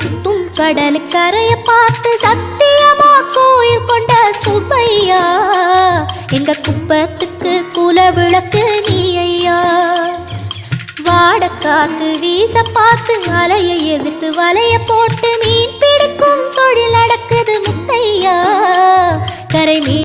சுத்தும் கடலுக்கரைய பார்த்து சத்தியமா கோயில் கொண்ட சுப்பையா, எங்க குப்பத்துக்கு குல விளக்கு நீ ஐயா. வாடக்காத்து வீச பார்த்து அலையை எதிர்த்து வலைய போட்டு மீன் பிடிக்கும் தொழில் நடக்குது முத்தையா. கரை மீன்